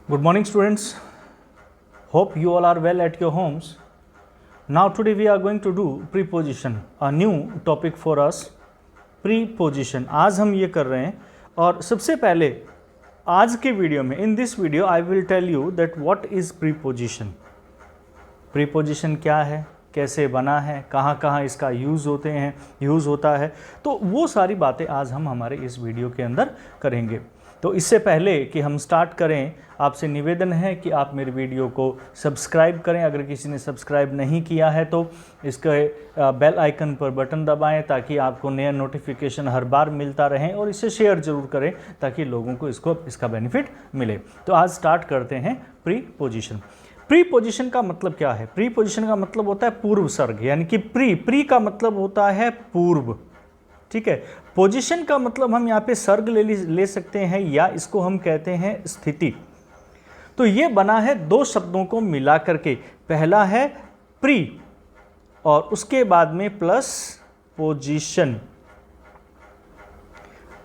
Good morning, students. Hope you all are well at your homes. Now today we are going to do preposition, a new topic for us. Preposition आज हम ये कर रहे हैं और सबसे पहले आज के वीडियो में in this video I will tell you that what is preposition. Preposition क्या है, कैसे बना है, कहाँ कहाँ इसका यूज़ होता है, तो वो सारी बातें आज हम हमारे इस वीडियो के अंदर करेंगे. तो इससे पहले कि हम स्टार्ट करें, आपसे निवेदन है कि आप मेरे वीडियो को सब्सक्राइब करें. अगर किसी ने सब्सक्राइब नहीं किया है तो इसके बेल आइकन पर बटन दबाएं ताकि आपको नया नोटिफिकेशन हर बार मिलता रहे, और इसे शेयर ज़रूर करें ताकि लोगों को इसका बेनिफिट मिले. तो आज स्टार्ट करते हैं प्रीपोजिशन. प्रीपोजिशन का मतलब क्या है? प्रीपोजिशन का मतलब होता है पूर्व सर्ग, यानी कि प्री का मतलब होता है पूर्व. ठीक है. पोजीशन का मतलब हम यहाँ पे सर्ग ले सकते हैं या इसको हम कहते हैं स्थिति. तो ये बना है दो शब्दों को मिला करके. पहला है प्री और उसके बाद में प्लस पोजीशन.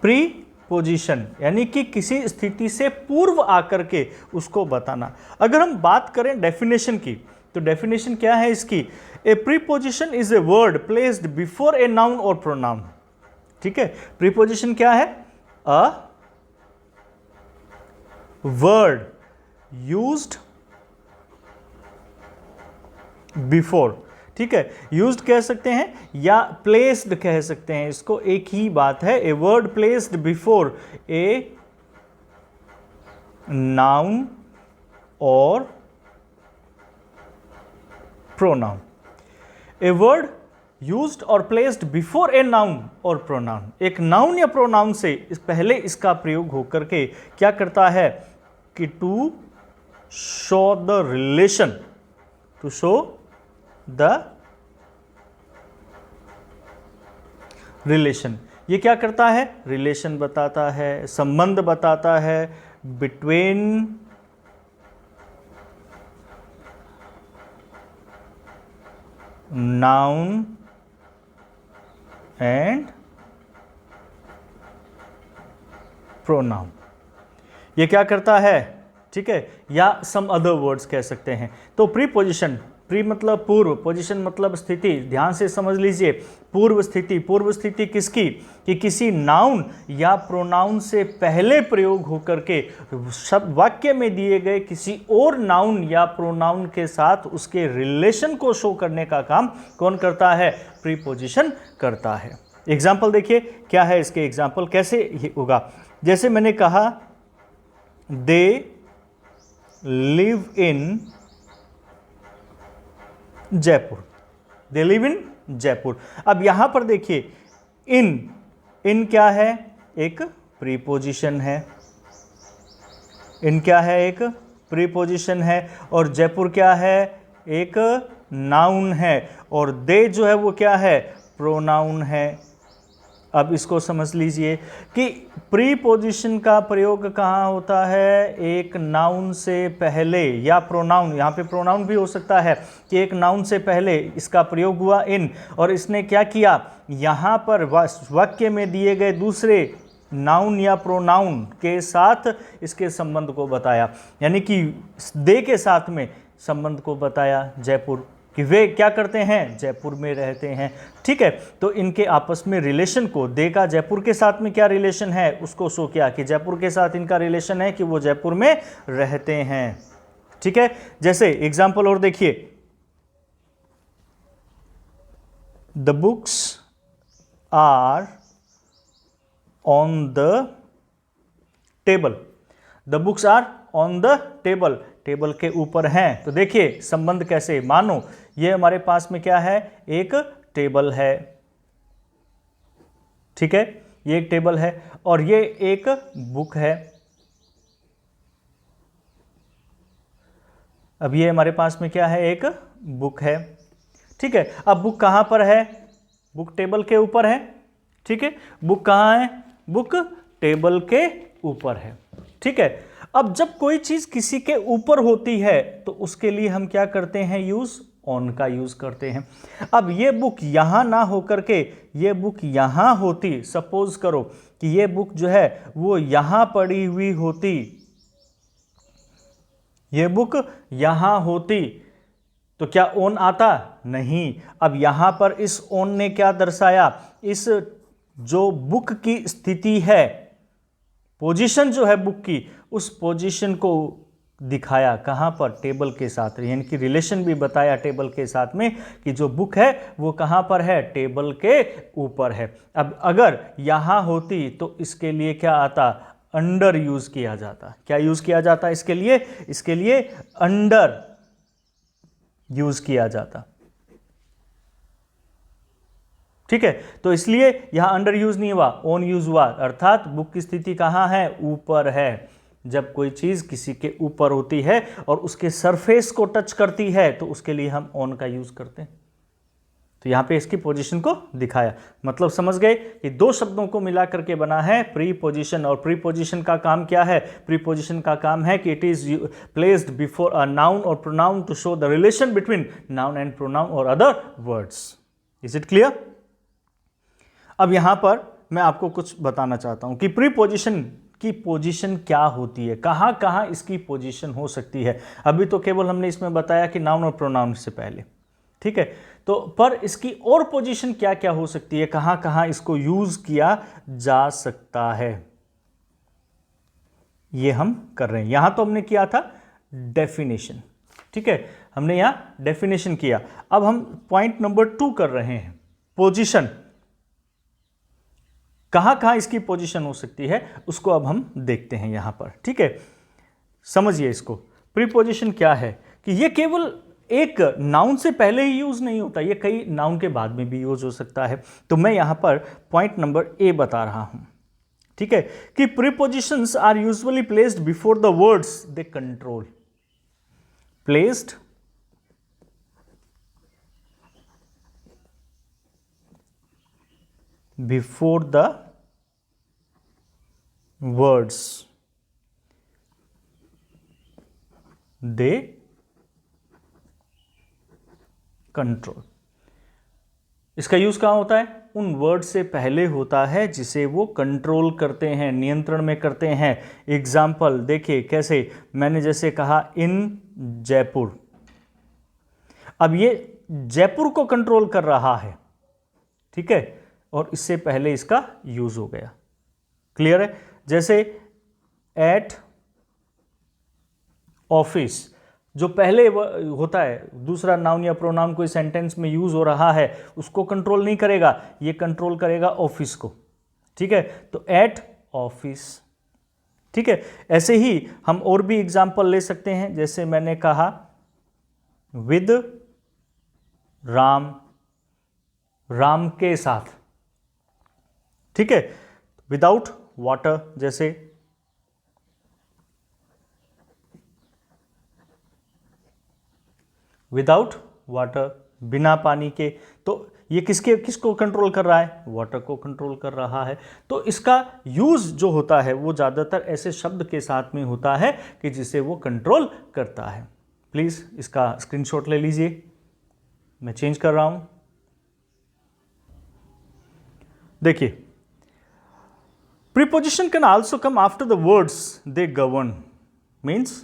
प्री पोजीशन यानी कि किसी स्थिति से पूर्व आकर के उसको बताना. अगर हम बात करें डेफिनेशन की, तो डेफिनेशन क्या है इसकी? ए preposition is a word placed before a noun और प्रोनाउन. ठीक है. प्रीपोजिशन क्या है? A word used before. ठीक है. यूज्ड कह सकते हैं या प्लेस्ड कह सकते हैं, इसको एक ही बात है. A word placed before a noun और प्रोनाउन. ए वर्ड यूज्ड और प्लेस्ड बिफोर ए नाउन और प्रोनाउन. एक नाउन या प्रोनाउन से पहले इसका प्रयोग होकर के क्या करता है कि to show the relation, to show the relation. ये क्या करता है? रिलेशन बताता है, संबंध बताता है बिटवीन नाउन एंड प्रोनाउन. ये क्या करता है? ठीक है. या सम अदर वर्ड्स कह सकते हैं. तो प्रीपोजिशन, प्री मतलब पूर्व, पोजीशन मतलब स्थिति. ध्यान से समझ लीजिए. पूर्व स्थिति. पूर्व स्थिति किसकी? कि किसी नाउन या प्रोनाउन से पहले प्रयोग होकर के शब्द वाक्य में दिए गए किसी और नाउन या प्रोनाउन के साथ उसके रिलेशन को शो करने का काम कौन करता है? प्रीपोजिशन करता है. एग्जाम्पल देखिए क्या है इसके एग्जाम्पल, कैसे होगा. जैसे मैंने कहा they live in Jaipur. They live in Jaipur. अब यहां पर देखिए इन क्या है? एक प्रीपोजिशन है. इन क्या है? एक प्रीपोजिशन है. और जयपुर क्या है? एक नाउन है. और दे जो है वो क्या है? प्रोनाउन है. अब इसको समझ लीजिए कि प्रीपोजिशन का प्रयोग कहाँ होता है? एक नाउन से पहले या प्रोनाउन. यहाँ पे प्रोनाउन भी हो सकता है कि एक नाउन से पहले इसका प्रयोग हुआ इन, और इसने क्या किया? यहाँ पर वाक्य में दिए गए दूसरे नाउन या प्रोनाउन के साथ इसके संबंध को बताया, यानी कि दे के साथ में संबंध को बताया जयपुर, कि वे क्या करते हैं? जयपुर में रहते हैं. ठीक है. तो इनके आपस में रिलेशन को, दे का जयपुर के साथ में क्या रिलेशन है उसको शो किया कि जयपुर के साथ इनका रिलेशन है कि वो जयपुर में रहते हैं. ठीक है. जैसे एग्जाम्पल और देखिए, the books are on the table. The books are on the table. Table के ऊपर हैं. तो देखिए संबंध कैसे, मानो ये हमारे पास में क्या है? एक टेबल है. ठीक है. ये एक टेबल है और ये एक बुक है. अब ये हमारे पास में क्या है? एक बुक है. ठीक है. अब बुक कहां पर है? बुक टेबल के ऊपर है. ठीक है. बुक कहां है? बुक टेबल के ऊपर है. ठीक है. अब जब कोई चीज किसी के ऊपर होती है तो उसके लिए हम क्या करते हैं? यूज ऑन का यूज करते हैं. अब ये बुक यहां ना होकर के ये बुक यहां होती, सपोज करो कि ये बुक जो है वो यहां पड़ी हुई होती, ये बुक यहां होती तो क्या ओन आता? नहीं। अब यहां पर इस ओन ने क्या दर्शाया? इस जो बुक की स्थिति है, पोजीशन जो है बुक की, उस पोजीशन को दिखाया कहां पर? टेबल के साथ, यानी कि रिलेशन भी बताया टेबल के साथ में कि जो बुक है वो कहां पर है? टेबल के ऊपर है। अब अगर यहां होती तो इसके लिए क्या आता? अंडर यूज किया जाता। क्या यूज किया जाता इसके लिए? इसके लिए अंडर यूज किया जाता। ठीक है, तो इसलिए यहां अंडर यूज नहीं हुआ, ओन यूज हुआ, अर्थात बुक की स्थिति कहां है? ऊपर है। जब कोई चीज किसी के ऊपर होती है और उसके सरफेस को टच करती है तो उसके लिए हम ऑन का यूज करते हैं। तो यहां पे इसकी पोजीशन को दिखाया। मतलब समझ गए कि दो शब्दों को मिला करके बना है प्रीपोजिशन। और प्रीपोजिशन का काम क्या है? प्रीपोजिशन का काम है कि it is placed before a noun और pronoun to show the relation between noun and pronoun और other words. Is it clear? अब यहां पर मैं आपको कुछ बताना चाहता हूं कि प्रीपोजिशन की पोजीशन क्या होती है, कहां कहां इसकी पोजीशन हो सकती है। अभी तो केवल हमने इसमें बताया कि नाउन और प्रोनाउन से पहले, ठीक है, तो पर इसकी और पोजीशन क्या क्या हो सकती है, कहां कहां इसको यूज किया जा सकता है, ये हम कर रहे हैं। यहां तो हमने किया था डेफिनेशन, ठीक है, हमने यहां डेफिनेशन किया। अब हम पॉइंट नंबर 2 कर रहे हैं, पोजीशन। कहां कहां इसकी पोजीशन हो सकती है उसको अब हम देखते हैं यहां पर, ठीक है। समझिए इसको, प्रीपोजिशन क्या है कि ये केवल एक नाउन से पहले ही यूज नहीं होता, ये कई नाउन के बाद में भी यूज हो सकता है। तो मैं यहां पर पॉइंट नंबर ए बता रहा हूं, ठीक है, कि prepositions are usually placed before the words they control. Placed before the words they control. इसका यूज कहां होता है? उन वर्ड से पहले होता है जिसे वो कंट्रोल करते हैं, नियंत्रण में करते हैं। एग्जाम्पल देखिए कैसे, मैंने जैसे कहा इन जयपुर, अब ये जयपुर को कंट्रोल कर रहा है, ठीक है, और इससे पहले इसका यूज हो गया। क्लियर है? जैसे एट ऑफिस, जो पहले होता है, दूसरा नाउन या प्रोनाउन कोई सेंटेंस में यूज हो रहा है, उसको कंट्रोल नहीं करेगा, ये कंट्रोल करेगा ऑफिस को, ठीक है, तो एट ऑफिस, ठीक है। ऐसे ही हम और भी एग्जांपल ले सकते हैं, जैसे मैंने कहा विद राम, राम के साथ, ठीक है। विदाउट वाटर, जैसे विदाउट वाटर, बिना पानी के, तो ये किसको कंट्रोल कर रहा है? वाटर को कंट्रोल कर रहा है। तो इसका यूज जो होता है वो ज्यादातर ऐसे शब्द के साथ में होता है कि जिसे वो कंट्रोल करता है। प्लीज इसका स्क्रीनशॉट ले लीजिए, मैं चेंज कर रहा हूं। देखिए, preposition can also come after the words they govern. Means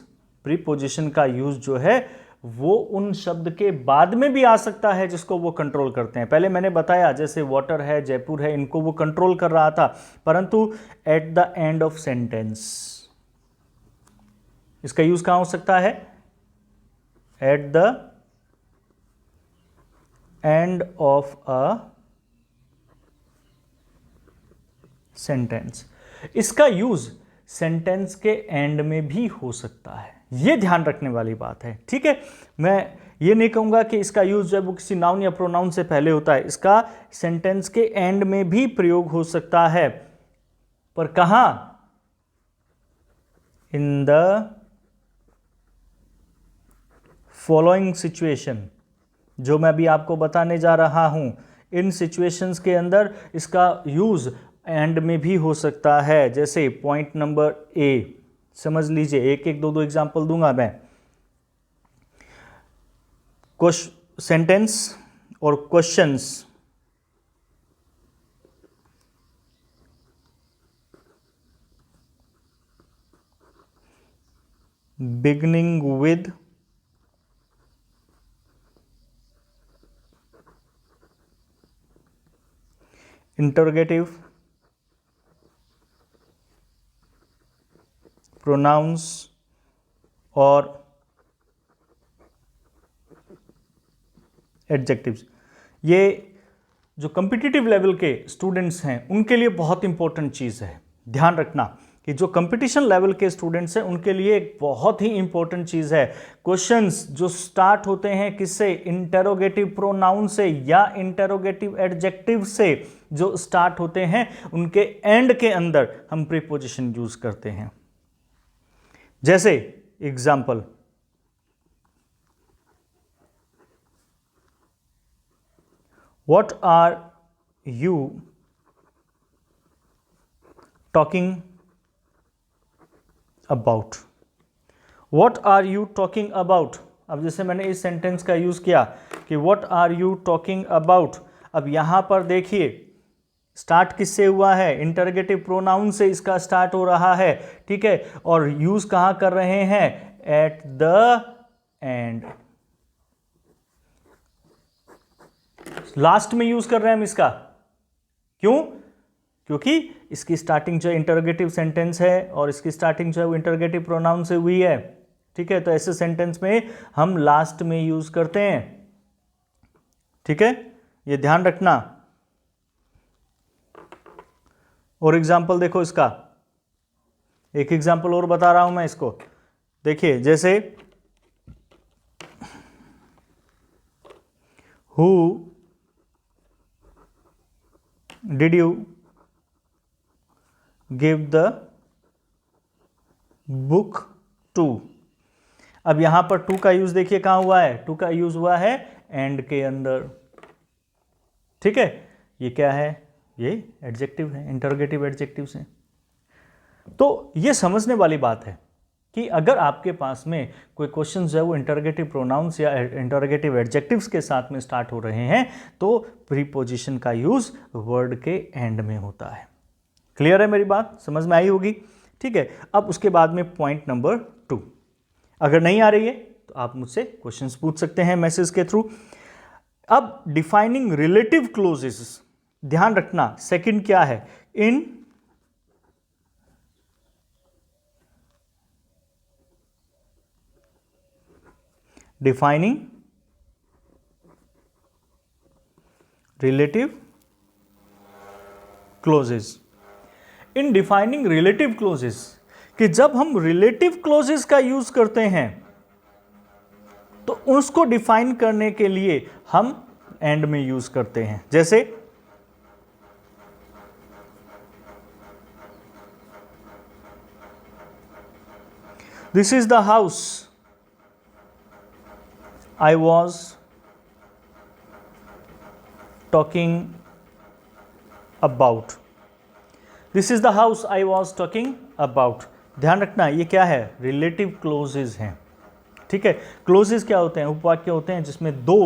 preposition का यूज जो है वो उन शब्द के बाद में भी आ सकता है जिसको वो कंट्रोल करते हैं। पहले मैंने बताया जैसे वाटर है, जयपुर है, इनको वो कंट्रोल कर रहा था, परंतु at the end of sentence इसका यूज कहां हो सकता है? At the end of a sentence. इसका यूज सेंटेंस के एंड में भी हो सकता है, यह ध्यान रखने वाली बात है, ठीक है। मैं ये नहीं कहूंगा कि इसका यूज जब वो किसी नाउन या प्रोनाउन से पहले होता है, इसका सेंटेंस के एंड में भी प्रयोग हो सकता है, पर कहां? इन द फॉलोइंग सिचुएशन, जो मैं अभी आपको बताने जा रहा हूं, इन सिचुएशंस के अंदर इसका यूज एंड में भी हो सकता है। जैसे पॉइंट नंबर ए समझ लीजिए, एक एक दो एग्जांपल दूंगा मैं। सेंटेंस और questions, beginning with interrogative pronouns और एडजेक्टिव्स। ये जो कम्पिटिटिव लेवल के स्टूडेंट्स हैं उनके लिए बहुत इंपॉर्टेंट चीज़ है। ध्यान रखना कि जो कंपटीशन लेवल के स्टूडेंट्स हैं उनके लिए एक बहुत ही इंपॉर्टेंट चीज़ है। क्वेश्चंस जो स्टार्ट होते हैं किससे, इंटेरोगेटिव प्रोनाउन से या इंटेरोगेटिव एडजेक्टिव से जो स्टार्ट होते हैं, उनके एंड के अंदर हम प्रीपोजिशन यूज करते हैं। जैसे example, What are you talking about? What are you talking about? अब जैसे मैंने इस सेंटेंस का यूज किया कि What are you talking about? अब यहां पर देखिए स्टार्ट किससे हुआ है, इंटरगेटिव प्रोनाउन से इसका स्टार्ट हो रहा है, ठीक है। और यूज कहां कर रहे हैं, एट द एंड, लास्ट में यूज कर रहे हैं हम इसका। क्यों? क्योंकि इसकी स्टार्टिंग जो इंटरोगेटिव सेंटेंस है और इसकी स्टार्टिंग जो है वो इंटरोगेटिव प्रोनाउन से हुई है, ठीक है। तो ऐसे सेंटेंस में हम लास्ट में यूज करते हैं, ठीक है, ये ध्यान रखना। और एग्जाम्पल देखो इसका, एक एग्जाम्पल और बता रहा हूं मैं इसको। देखिए जैसे who did you give the book to. अब यहां पर टू का यूज देखिए कहां हुआ है, टू का यूज हुआ है एंड के अंदर, ठीक है। ये क्या है, ये एडजेक्टिव है, इंटरोगेटिव एडजेक्टिव है। तो ये समझने वाली बात है कि अगर आपके पास में कोई क्वेश्चन जो है वो इंटरोगेटिव प्रोनाउंस या इंटरोगेटिव एडजेक्टिव्स के साथ में स्टार्ट हो रहे हैं तो प्रीपोजिशन का यूज वर्ड के एंड में होता है। क्लियर है मेरी बात, समझ में आई होगी, ठीक है। अब उसके बाद में पॉइंट नंबर 2, अगर नहीं आ रही है तो आप मुझसे क्वेश्चंस पूछ सकते हैं मैसेज के थ्रू। अब डिफाइनिंग रिलेटिव क्लोजेस, ध्यान रखना सेकंड क्या है, in defining relative clauses. In defining relative clauses कि जब हम रिलेटिव क्लोजेस का यूज करते हैं तो उसको डिफाइन करने के लिए हम एंड में यूज करते हैं। जैसे this is the house I was talking about. This is the house I was talking about. ध्यान रखना ये क्या है, रिलेटिव क्लोजेज हैं, ठीक है। क्लोजेज क्या होते हैं, उपवाक्य होते हैं जिसमें दो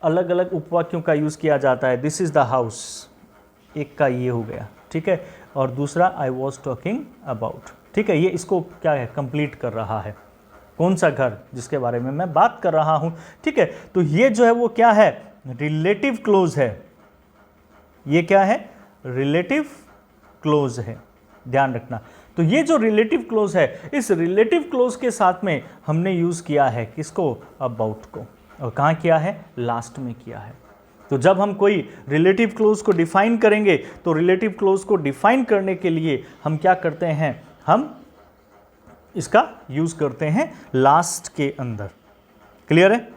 अलग अलग उपवाक्यों का यूज किया जाता है। दिस इज द हाउस, एक का ये हो गया, ठीक है, और दूसरा आई वॉज टॉकिंग अबाउट, ठीक है। ये इसको क्या है, कंप्लीट कर रहा है, कौन सा घर, जिसके बारे में मैं बात कर रहा हूं, ठीक है। तो ये जो है वो क्या है, रिलेटिव क्लोज है। ये क्या है, रिलेटिव क्लोज है, ध्यान रखना। तो ये जो रिलेटिव क्लोज है, इस रिलेटिव क्लोज के साथ में हमने यूज किया है किसको, अबाउट को, और कहां किया है, लास्ट में किया है। तो जब हम कोई रिलेटिव क्लोज को डिफाइन करेंगे तो रिलेटिव क्लोज को डिफाइन करने के लिए हम क्या करते हैं, हम इसका यूज करते हैं लास्ट के अंदर। क्लियर है?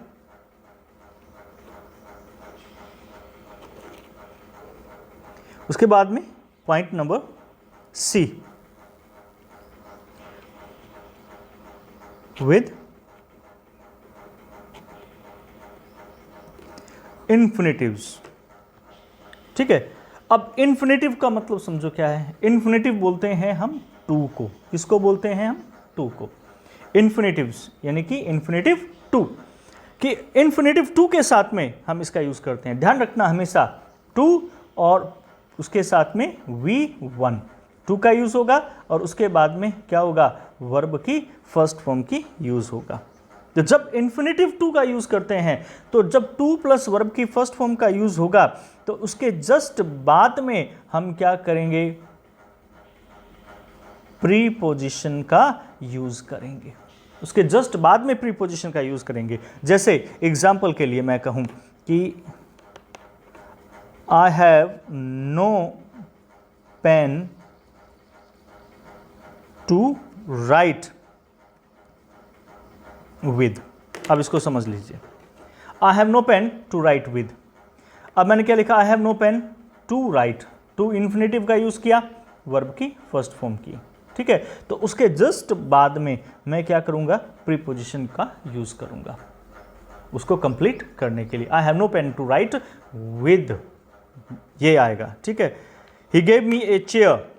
उसके बाद में पॉइंट नंबर सी, विद इन्फिनिटिव्स, ठीक है। अब इन्फिनिटिव का मतलब समझो क्या है। इन्फिनिटिव बोलते हैं हम टू को, किसको बोलते हैं हम, टू को। इन्फिनिटिव्स यानी कि इन्फिनिटिव टू, कि इन्फिनिटिव टू के साथ में हम इसका यूज करते हैं। ध्यान रखना हमेशा टू और उसके साथ में V1, टू का यूज होगा और उसके बाद में क्या होगा, वर्ब की फर्स्ट फॉर्म की यूज होगा। तो जब इन्फिनेटिव टू का यूज करते हैं तो जब टू प्लस वर्ब की फर्स्ट फॉर्म का यूज होगा तो उसके जस्ट बाद में हम क्या करेंगे, प्रीपोजिशन का यूज करेंगे। उसके जस्ट बाद में प्रीपोजिशन का यूज करेंगे। जैसे एग्जाम्पल के लिए मैं कहूं कि I have no pen to write with. अब इसको समझ लीजिए, I have no pen to write with. अब मैंने क्या लिखा, I have no pen to write, to infinitive का यूज किया, वर्ब की फर्स्ट फॉर्म की, ठीक है। तो उसके जस्ट बाद में मैं क्या करूंगा, प्रीपोजिशन का यूज करूंगा उसको कंप्लीट करने के लिए। I have no pen to write with, ये आएगा, ठीक है। He gave me a chair,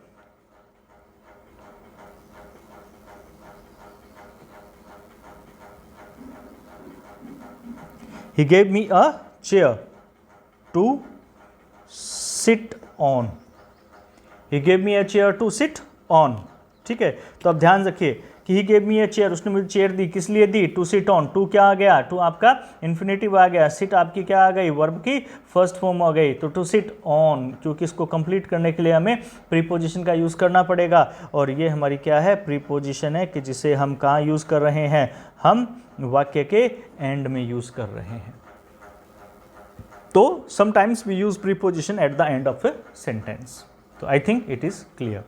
he gave me a chair to sit on, he gave me a chair to sit on, ठीक है। तो अब ध्यान रखिए कि he gave me a chair, उसने मुझे चेयर दी, किस लिए दी, to sit on। टू क्या आ गया, टू आपका इन्फिनेटिव आ गया, sit आपकी क्या आ गई, वर्ब की फर्स्ट फॉर्म आ गई। तो to sit on, क्योंकि इसको कंप्लीट करने के लिए हमें प्रीपोजिशन का यूज़ करना पड़ेगा, और ये हमारी क्या है, प्रीपोजिशन है कि जिसे हम कहाँ यूज़ कर रहे हैं, हम वाक्य के एंड में यूज़ कर रहे हैं। तो sometimes we use preposition at the end of a sentence. So I think it is clear.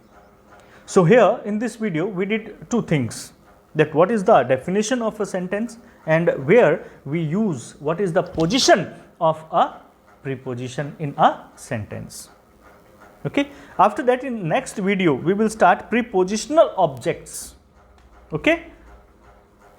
So here in this video we did two things, that what is the definition of a sentence and where we use what is the position of a preposition in a sentence. Okay, after that in next video we will start prepositional objects. Okay.